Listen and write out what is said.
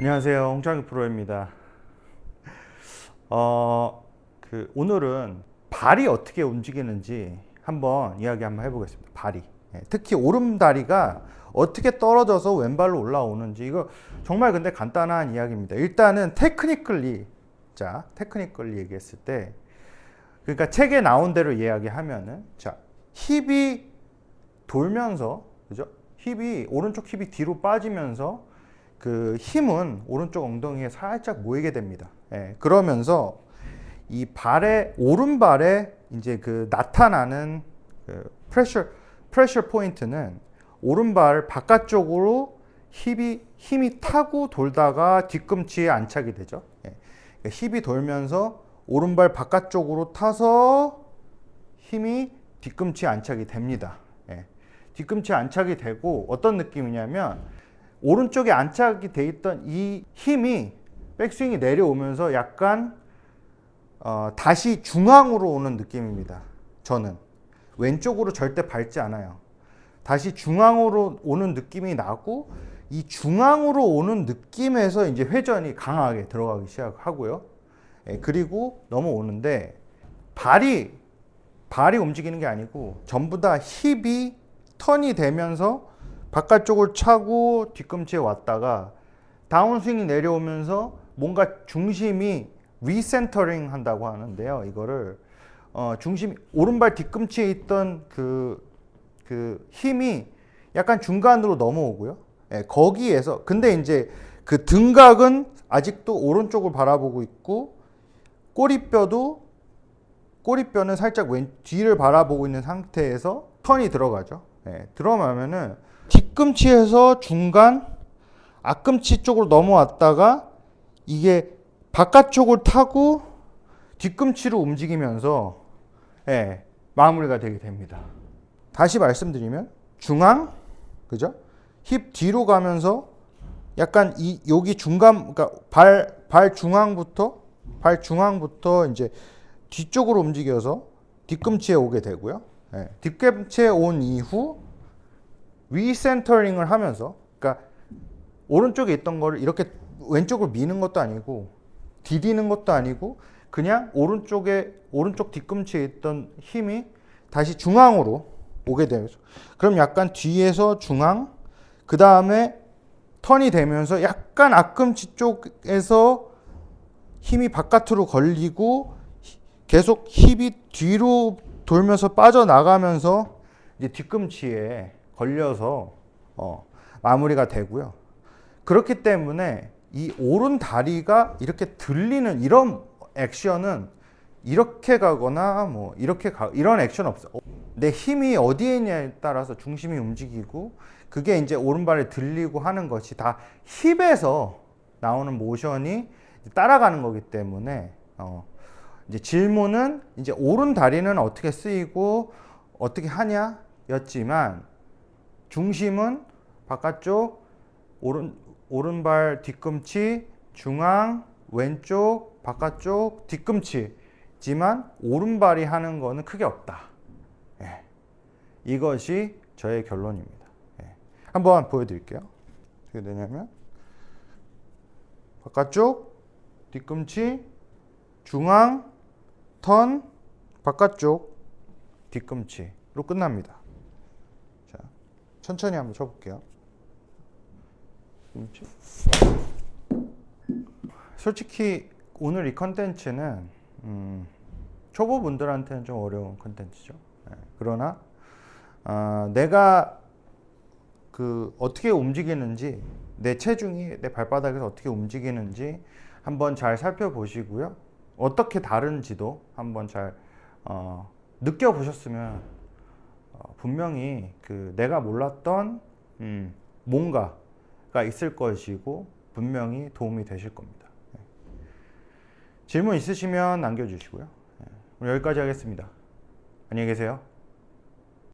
안녕하세요, 홍창규 프로입니다. 오늘은 발이 어떻게 움직이는지 한번 이야기 한번 해보겠습니다. 발이. 특히 오른다리가 어떻게 떨어져서 왼발로 올라오는지, 이거 정말 근데 간단한 이야기입니다. 일단은 테크니컬리 얘기했을 때, 그러니까 책에 나온 대로 이야기하면은, 힙이 돌면서, 그죠? 오른쪽 힙이 뒤로 빠지면서 그 힘은 오른쪽 엉덩이에 살짝 모이게 됩니다. 그러면서 이 오른발에 이제 그 나타나는 그 프레셔 포인트는 오른발 바깥쪽으로 힘이 타고 돌다가 뒤꿈치에 안착이 되죠. 그러니까 힙이 돌면서 오른발 바깥쪽으로 타서 힘이 뒤꿈치에 안착이 됩니다. 뒤꿈치에 안착이 되고 어떤 느낌이냐면 오른쪽에 안착이 돼 있던 이 힘이 백스윙이 내려오면서 약간 다시 중앙으로 오는 느낌입니다. 저는 왼쪽으로 절대 밟지 않아요. 다시 중앙으로 오는 느낌이 나고, 이 중앙으로 오는 느낌에서 이제 회전이 강하게 들어가기 시작하고요. 그리고 넘어오는데 발이 움직이는 게 아니고 전부 다 힙이 턴이 되면서 바깥쪽을 차고 뒤꿈치에 왔다가 다운스윙이 내려오면서 뭔가 중심이 리센터링 한다고 하는데요. 이거를 중심 오른발 뒤꿈치에 있던 그 힘이 약간 중간으로 넘어오고요. 거기에서 근데 이제 그 등각은 아직도 오른쪽을 바라보고 있고, 꼬리뼈는 살짝 뒤를 바라보고 있는 상태에서 턴이 들어가죠. 들어가면은 뒤꿈치에서 중간 앞꿈치 쪽으로 넘어왔다가 이게 바깥쪽을 타고 뒤꿈치로 움직이면서 마무리가 되게 됩니다. 다시 말씀드리면 중앙, 그죠? 힙 뒤로 가면서 약간 여기 중간, 그러니까 발 중앙부터 이제 뒤쪽으로 움직여서 뒤꿈치에 오게 되고요. 뒤꿈치에 온 이후 리센터링을 하면서, 그러니까 오른쪽에 있던 거를 이렇게 왼쪽으로 미는 것도 아니고 디디는 것도 아니고 그냥 오른쪽 뒤꿈치에 있던 힘이 다시 중앙으로 오게 되면서, 그럼 약간 뒤에서 중앙, 그 다음에 턴이 되면서 약간 앞꿈치 쪽에서 힘이 바깥으로 걸리고 계속 힙이 뒤로 돌면서 빠져나가면서 이제 뒤꿈치에 걸려서 마무리가 되고요. 그렇기 때문에 이 오른 다리가 이렇게 들리는 이런 액션은 이렇게 가거나 뭐 이런 액션 없어. 내 힘이 어디에 있냐에 따라서 중심이 움직이고, 그게 이제 오른발에 들리고 하는 것이 다 힙에서 나오는 모션이 따라가는 거기 때문에 이제 질문은 이제 오른 다리는 어떻게 쓰이고 어떻게 하냐였지만, 중심은 바깥쪽, 오른발 뒤꿈치, 중앙, 왼쪽, 바깥쪽, 뒤꿈치지만 오른발이 하는 거는 크게 없다. 이것이 저의 결론입니다. 한번 보여드릴게요. 어떻게 되냐면 바깥쪽, 뒤꿈치, 중앙, 턴, 바깥쪽, 뒤꿈치로 끝납니다. 자, 천천히 한번 쳐볼게요. 솔직히 오늘 이 컨텐츠는 초보분들한테는 좀 어려운 컨텐츠죠. 그러나 내가 어떻게 움직이는지, 내 체중이 내 발바닥에서 어떻게 움직이는지 한번 잘 살펴보시고요. 어떻게 다른지도 한번 잘 느껴보셨으면 분명히 내가 몰랐던 뭔가가 있을 것이고 분명히 도움이 되실 겁니다. 질문 있으시면 남겨주시고요. 오늘 여기까지 하겠습니다. 안녕히 계세요.